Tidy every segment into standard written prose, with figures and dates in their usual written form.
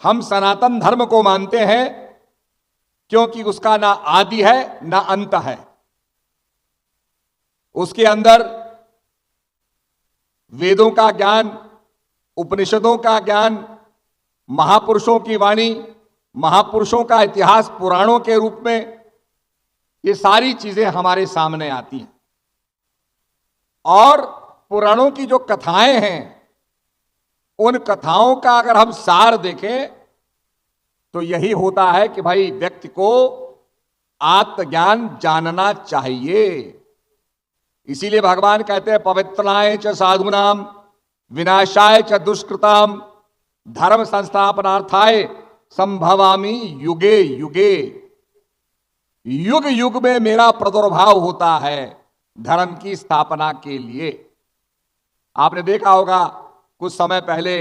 हम सनातन धर्म को मानते हैं क्योंकि उसका ना आदि है ना अंत है। उसके अंदर वेदों का ज्ञान, उपनिषदों का ज्ञान, महापुरुषों की वाणी, महापुरुषों का इतिहास पुराणों के रूप में, ये सारी चीजें हमारे सामने आती हैं। और पुराणों की जो कथाएं हैं, उन कथाओं का अगर हम सार देखें तो यही होता है कि भाई व्यक्ति को आत्मज्ञान जानना चाहिए। इसीलिए भगवान कहते हैं पवित्रनाय च साधूनाम विनाशाय च दुष्कृताम धर्म संस्थापनार्थाय संभवामि युगे युगे। युग युग में मेरा प्रादुर्भाव होता है धर्म की स्थापना के लिए। आपने देखा होगा कुछ समय पहले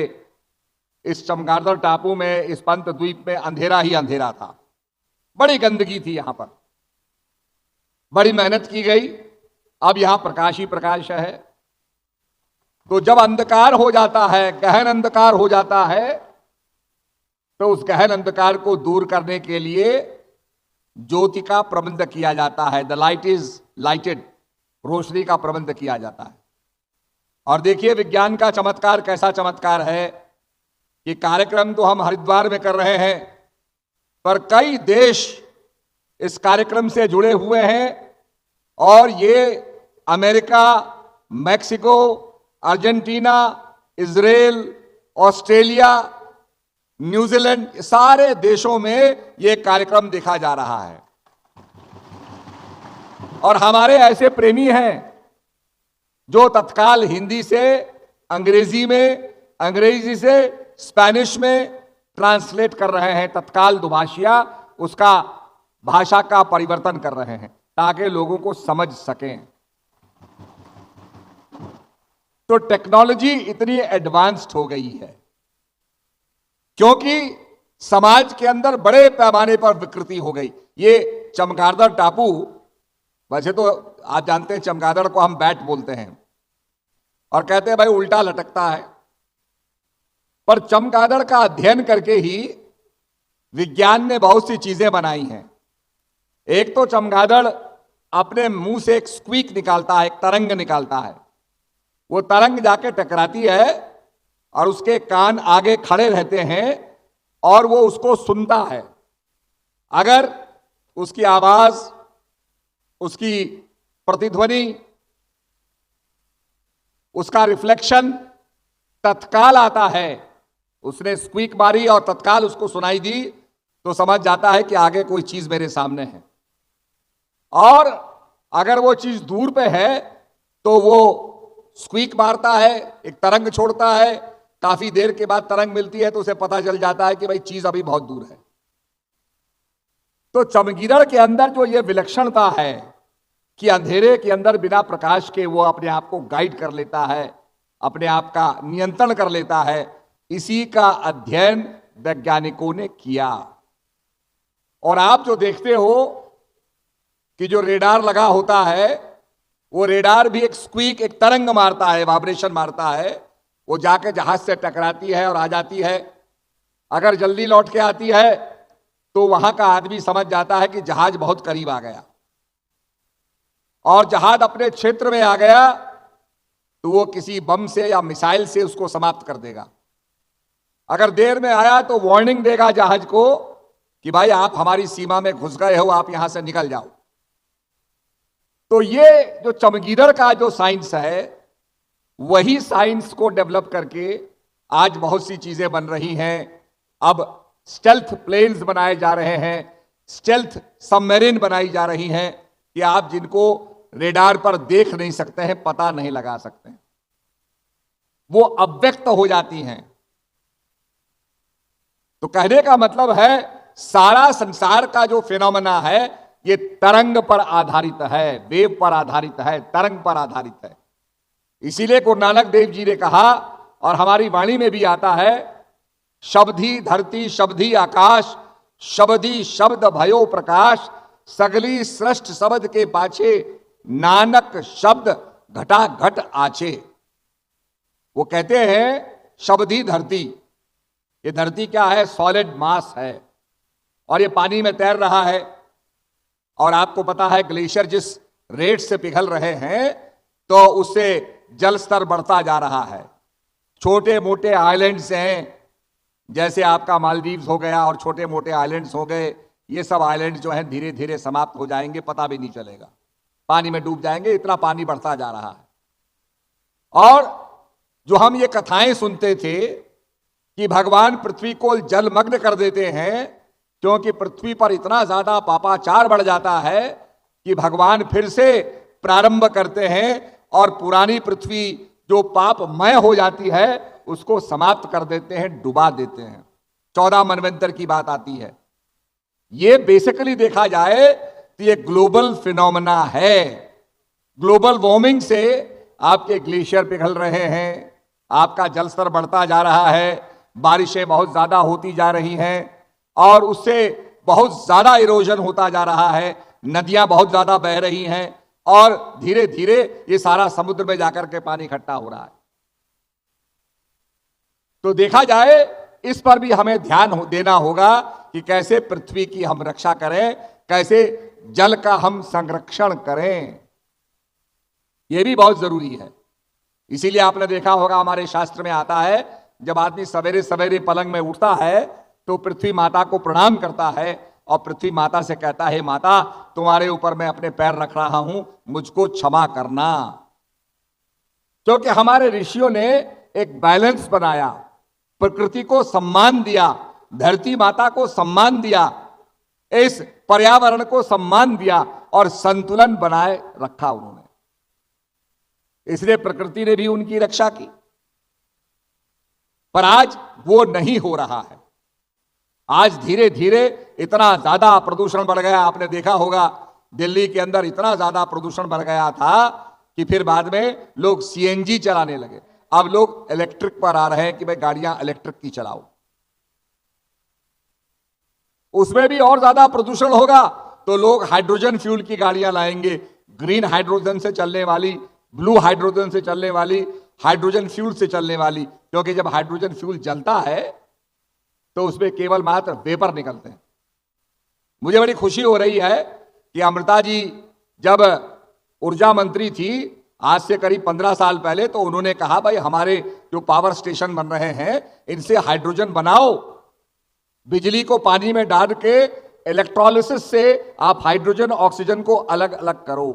इस चमगादड़ टापू में, इस पंत द्वीप में अंधेरा ही अंधेरा था, बड़ी गंदगी थी यहां पर, बड़ी मेहनत की गई, अब यहां प्रकाश ही प्रकाश है। तो जब अंधकार हो जाता है, गहन अंधकार हो जाता है, तो उस गहन अंधकार को दूर करने के लिए ज्योति का प्रबंध किया जाता है। द लाइट इज लाइटेड, रोशनी का प्रबंध किया जाता है। और देखिए विज्ञान का चमत्कार कैसा चमत्कार है कि कार्यक्रम तो हम हरिद्वार में कर रहे हैं, पर कई देश इस कार्यक्रम से जुड़े हुए हैं। और ये America, Mexico, Argentina, Israel, Australia, New Zealand, सारे देशों में ये कार्यक्रम देखा जा रहा है। और हमारे ऐसे प्रेमी हैं जो तत्काल हिंदी से अंग्रेजी में, अंग्रेजी से स्पेनिश में ट्रांसलेट कर रहे हैं, तत्काल दुभाषिया उसका भाषा का परिवर्तन कर रहे हैं ताकि लोगों को समझ सकें। तो टेक्नोलॉजी इतनी एडवांस्ड हो गई है क्योंकि समाज के अंदर बड़े पैमाने पर विकृति हो गई। ये चमगादड़ टापू, वैसे तो आप जानते हैं चमगादड़ को हम बैट बोलते हैं और कहते हैं भाई उल्टा लटकता है, पर चमगादड़ का अध्ययन करके ही विज्ञान ने बहुत सी चीजें बनाई हैं। एक तो चमगादड़ अपने मुंह से एक स्क्वीक निकालता है, एक तरंग निकालता है। वो तरंग जाके टकराती है और उसके कान आगे खड़े रहते हैं और वो उसको सुनता है। अगर उसकी आवाज, उसकी प्रतिध्वनि, उसका रिफ्लेक्शन तत्काल आता है, उसने स्क्वीक मारी और तत्काल उसको सुनाई दी, तो समझ जाता है कि आगे कोई चीज मेरे सामने है। और अगर वो चीज दूर पे है तो वो स्क्वीक मारता है, एक तरंग छोड़ता है, काफी देर के बाद तरंग मिलती है तो उसे पता चल जाता है कि भाई चीज अभी बहुत दूर है। तो चमगीदड़ के अंदर जो ये विलक्षणता है कि अंधेरे के अंदर बिना प्रकाश के वो अपने आप को गाइड कर लेता है, अपने आप का नियंत्रण कर लेता है, इसी का अध्ययन वैज्ञानिकों ने किया। और आप जो देखते हो कि जो रेडार लगा होता है, वो रेडार भी एक स्क्वीक, एक तरंग मारता है, वाइब्रेशन मारता है, वो जाके जहाज से टकराती है और आ जाती है। अगर जल्दी लौट के आती है तो वहां का आदमी समझ जाता है कि जहाज बहुत करीब आ गया, और जहाज अपने क्षेत्र में आ गया तो वो किसी बम से या मिसाइल से उसको समाप्त कर देगा। अगर देर में आया तो वार्निंग देगा जहाज को कि भाई आप हमारी सीमा में घुस गए हो, आप यहां से निकल जाओ। तो ये जो चमगीदड़ का जो साइंस है, वही साइंस को डेवलप करके आज बहुत सी चीजें बन रही हैं। अब स्टेल्थ प्लेन्स बनाए जा रहे हैं, स्टेल्थ सबमरीन बनाई जा रही हैं कि आप जिनको रेडार पर देख नहीं सकते हैं, पता नहीं लगा सकते हैं, वो अव्यक्त हो जाती हैं। तो कहने का मतलब है सारा संसार का जो फिनोमेना है ये तरंग पर आधारित है, वेव पर आधारित है, तरंग पर आधारित है। इसीलिए गुरु नानक देव जी ने कहा, और हमारी वाणी में भी आता है, शब्दी धरती शब्दी आकाश, शब्दी शब्द भयो प्रकाश, सगली सृष्ट शब्द के पाछे, नानक शब्द घटा घट आछे। वो कहते हैं शब्दी धरती, ये धरती क्या है? सॉलिड मास है और ये पानी में तैर रहा है। और आपको पता है ग्लेशियर जिस रेट से पिघल रहे हैं तो उससे जल स्तर बढ़ता जा रहा है। छोटे मोटे आइलैंड्स हैं, जैसे आपका मालदीव्स हो गया और छोटे मोटे आइलैंड्स हो गए, ये सब आइलैंड जो हैं धीरे धीरे समाप्त हो जाएंगे, पता भी नहीं चलेगा, पानी में डूब जाएंगे, इतना पानी बढ़ता जा रहा है। और जो हम ये कथाएं सुनते थे कि भगवान पृथ्वी को जलमग्न कर देते हैं क्योंकि पृथ्वी पर इतना ज्यादा पापाचार बढ़ जाता है कि भगवान फिर से प्रारंभ करते हैं और पुरानी पृथ्वी जो पापमय हो जाती है उसको समाप्त कर देते हैं, डुबा देते हैं। 14 मनवंतर की बात आती है। ये बेसिकली देखा जाए तो ये ग्लोबल फिनोमेना है। ग्लोबल वार्मिंग से आपके ग्लेशियर पिघल रहे हैं, आपका जल स्तर बढ़ता जा रहा है, बारिशें बहुत ज्यादा होती जा रही हैं और उससे बहुत ज्यादा इरोजन होता जा रहा है, नदियां बहुत ज्यादा बह रही हैं और धीरे धीरे ये सारा समुद्र में जाकर के पानी इकट्ठा हो रहा है। तो देखा जाए इस पर भी हमें ध्यान देना होगा कि कैसे पृथ्वी की हम रक्षा करें, कैसे जल का हम संरक्षण करें, यह भी बहुत जरूरी है। इसीलिए आपने देखा होगा हमारे शास्त्र में आता है जब आदमी सवेरे सवेरे पलंग में उठता है तो पृथ्वी माता को प्रणाम करता है और पृथ्वी माता से कहता है, माता तुम्हारे ऊपर मैं अपने पैर रख रहा हूं, मुझको क्षमा करना। क्योंकि हमारे ऋषियों ने एक बैलेंस बनाया, प्रकृति को सम्मान दिया, धरती माता को सम्मान दिया, इस पर्यावरण को सम्मान दिया और संतुलन बनाए रखा उन्होंने। इसलिए प्रकृति ने भी उनकी रक्षा की। पर आज वो नहीं हो रहा है। आज धीरे धीरे इतना ज्यादा प्रदूषण बढ़ गया, आपने देखा होगा दिल्ली के अंदर इतना ज्यादा प्रदूषण बढ़ गया था कि फिर बाद में लोग सीएनजी चलाने लगे। अब लोग इलेक्ट्रिक पर आ रहे हैं कि भाई गाड़ियां इलेक्ट्रिक की चलाओ। उसमें भी और ज्यादा प्रदूषण होगा तो लोग हाइड्रोजन फ्यूल की गाड़ियां लाएंगे, ग्रीन हाइड्रोजन से चलने वाली, ब्लू हाइड्रोजन से चलने वाली, हाइड्रोजन फ्यूल से चलने वाली। क्योंकि जब हाइड्रोजन फ्यूल जलता है तो उसमें केवल मात्र वेपर निकलते हैं। मुझे बड़ी खुशी हो रही है कि अमृता जी जब ऊर्जा मंत्री थी आज से करीब 15 साल पहले, तो उन्होंने कहा भाई हमारे जो पावर स्टेशन बन रहे हैं इनसे हाइड्रोजन बनाओ, बिजली को पानी में डाल के इलेक्ट्रोलिसिस से आप हाइड्रोजन ऑक्सीजन को अलग अलग करो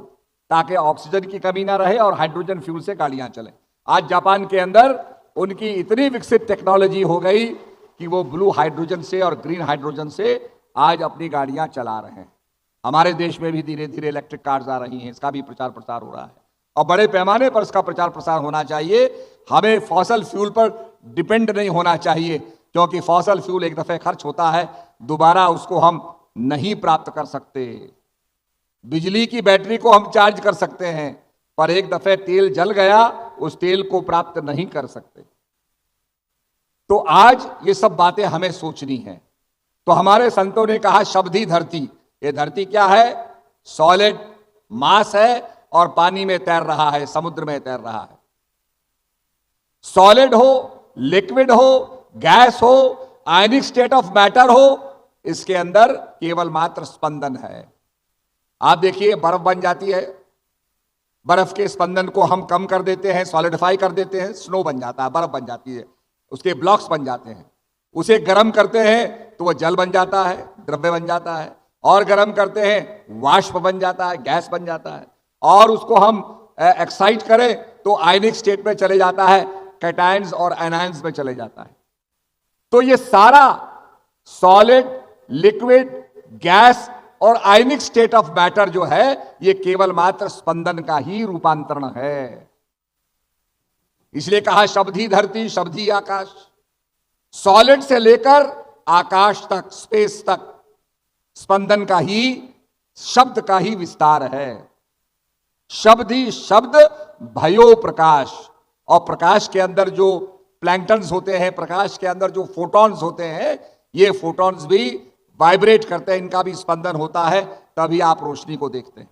ताकि ऑक्सीजन की कमी ना रहे और हाइड्रोजन फ्यूल से गाड़ियां चलें। आज जापान के अंदर उनकी इतनी विकसित टेक्नोलॉजी हो गई कि वो ब्लू हाइड्रोजन से और ग्रीन हाइड्रोजन से आज अपनी गाड़ियां चला रहे हैं। हमारे देश में भी धीरे धीरे इलेक्ट्रिक कार्स आ रही हैं, इसका भी प्रचार प्रसार हो रहा है और बड़े पैमाने पर इसका प्रचार प्रसार होना चाहिए। हमें फॉसल फ्यूल पर डिपेंड नहीं होना चाहिए क्योंकि फॉसल फ्यूल एक दफे खर्च होता है, दोबारा उसको हम नहीं प्राप्त कर सकते। बिजली की बैटरी को हम चार्ज कर सकते हैं पर एक दफे तेल जल गया उस तेल को प्राप्त नहीं कर सकते। तो आज ये सब बातें हमें सोचनी है। तो हमारे संतों ने कहा शब्दी धरती, ये धरती क्या है? सॉलिड मास है और पानी में तैर रहा है, समुद्र में तैर रहा है। सॉलिड हो, लिक्विड हो, गैस हो, आयनिक स्टेट ऑफ मैटर हो, इसके अंदर केवल मात्र स्पंदन है। आप देखिए बर्फ बन जाती है, बर्फ के स्पंदन को हम कम कर देते हैं, सॉलिडिफाई कर देते हैं, स्नो बन जाता है, बर्फ बन जाती है, उसके ब्लॉक्स बन जाते हैं। उसे गर्म करते हैं तो वह जल बन जाता है, द्रव्य बन जाता है, और गर्म करते हैं वाष्प बन जाता है, गैस बन जाता है, और उसको हम एक्साइट करें तो आयनिक स्टेट में चले जाता है, कैटायंस और एनायंस में चले जाता है। तो ये सारा सॉलिड, लिक्विड, गैस और आयनिक स्टेट ऑफ मैटर जो है ये केवल मात्र स्पंदन का ही रूपांतरण है। इसलिए कहा शब्दी धरती, शब्दी आकाश। सॉलिड से लेकर आकाश तक, स्पेस तक स्पंदन का ही, शब्द का ही विस्तार है। शब्दी शब्द भयो प्रकाश, और प्रकाश के अंदर जो प्लैंक्टन्स होते हैं, प्रकाश के अंदर जो फोटॉन्स होते हैं, ये फोटॉन्स भी वाइब्रेट करते हैं, इनका भी स्पंदन होता है, तभी आप रोशनी को देखते हैं।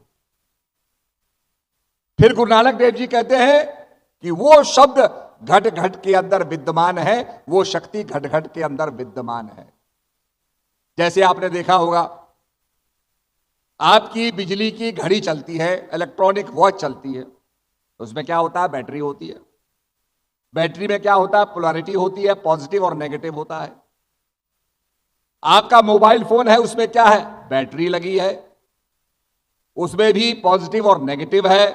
फिर गुरु नानक देव जी कहते हैं कि वो शब्द घट घट के अंदर विद्यमान है, वो शक्ति घट घट के अंदर विद्यमान है। जैसे आपने देखा होगा, आपकी बिजली की घड़ी चलती है, इलेक्ट्रॉनिक वॉच चलती है, उसमें क्या होता है? बैटरी होती है। बैटरी में क्या होता है? पोलैरिटी होती है, पॉजिटिव और नेगेटिव होता है। आपका मोबाइल फोन है, उसमें क्या है? बैटरी लगी है, उसमें भी पॉजिटिव और नेगेटिव है।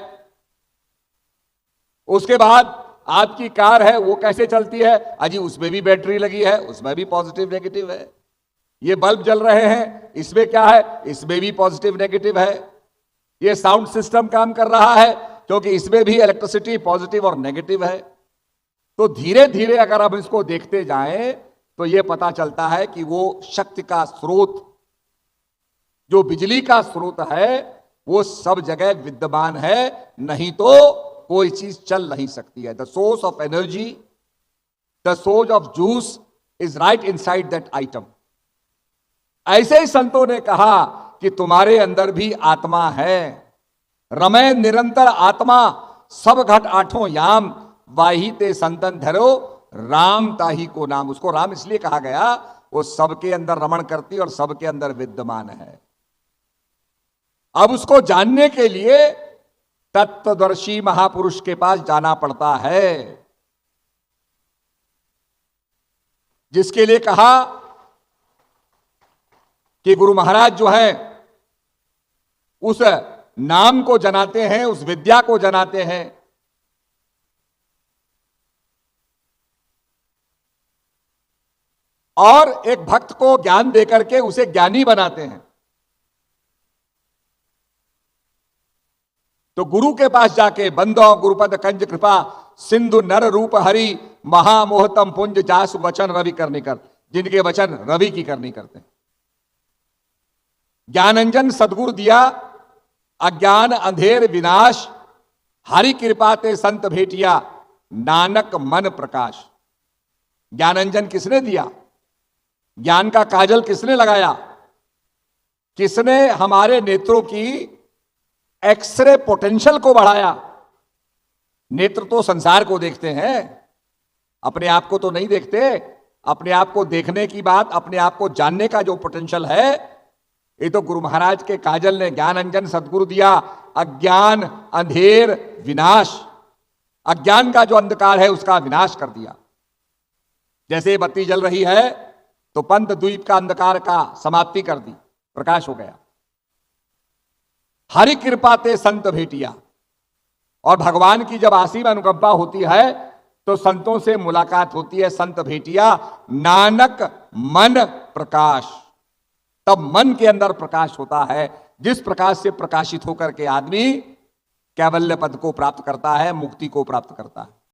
उसके बाद आपकी कार है, वो कैसे चलती है? अजी उसमें भी बैटरी लगी है, उसमें भी पॉजिटिव नेगेटिव है। ये बल्ब जल रहे हैं, इसमें क्या है? इसमें भी पॉजिटिव नेगेटिव है। ये साउंड सिस्टम काम कर रहा है, क्योंकि इसमें भी इलेक्ट्रिसिटी पॉजिटिव और नेगेटिव है। तो धीरे धीरे अगर हम इसको देखते जाएं तो यह पता चलता है कि वो शक्ति का स्रोत, जो बिजली का स्रोत है, वो सब जगह विद्यमान है, नहीं तो कोई चीज चल नहीं सकती है। The source of energy, the source of juice is right inside that item. ऐसे ही संतों ने कहा कि तुम्हारे अंदर भी आत्मा है। रमय निरंतर आत्मा सब घट आठों याम, वाही ते संतन धरो राम ताही को नाम। उसको राम इसलिए कहा गया, वो सबके अंदर रमण करती और सबके अंदर विद्यमान है। अब उसको जानने के लिए तत्वदर्शी महापुरुष के पास जाना पड़ता है, जिसके लिए कहा कि गुरु महाराज जो है उस नाम को जनाते हैं, उस विद्या को जनाते हैं। और एक भक्त को ज्ञान देकर के उसे ज्ञानी बनाते हैं। तो गुरु के पास जाके बंदो गुरुपद कंज कृपा सिंधु नर रूप हरि महामोहतम पुंज जास वचन रवि करने कर, जिनके वचन रवि की करनी करते हैं। ज्ञानंजन सदगुरु दिया, अज्ञान अंधेर विनाश, हरि कृपा ते संत भेटिया, नानक मन प्रकाश। ज्ञानंजन किसने दिया? ज्ञान का काजल किसने लगाया? किसने हमारे नेत्रों की एक्सरे पोटेंशियल को बढ़ाया? नेत्र तो संसार को देखते हैं, अपने आप को तो नहीं देखते। अपने आप को देखने की बात, अपने आप को जानने का जो पोटेंशियल है, ये तो गुरु महाराज के काजल ने, ज्ञान अंजन सदगुरु दिया, अज्ञान अंधेर विनाश, अज्ञान का जो अंधकार है उसका विनाश कर दिया। जैसे बत्ती जल रही है तो पंथ द्वीप का अंधकार का समाप्ति कर दी, प्रकाश हो गया। हरि कृपा ते संत भेटिया। और भगवान की जब असीम अनुकंपा होती है तो संतों से मुलाकात होती है, संत भेटिया, नानक मन प्रकाश। तब मन के अंदर प्रकाश होता है, जिस प्रकाश से प्रकाशित होकर के आदमी कैवल्य पद को प्राप्त करता है, मुक्ति को प्राप्त करता है।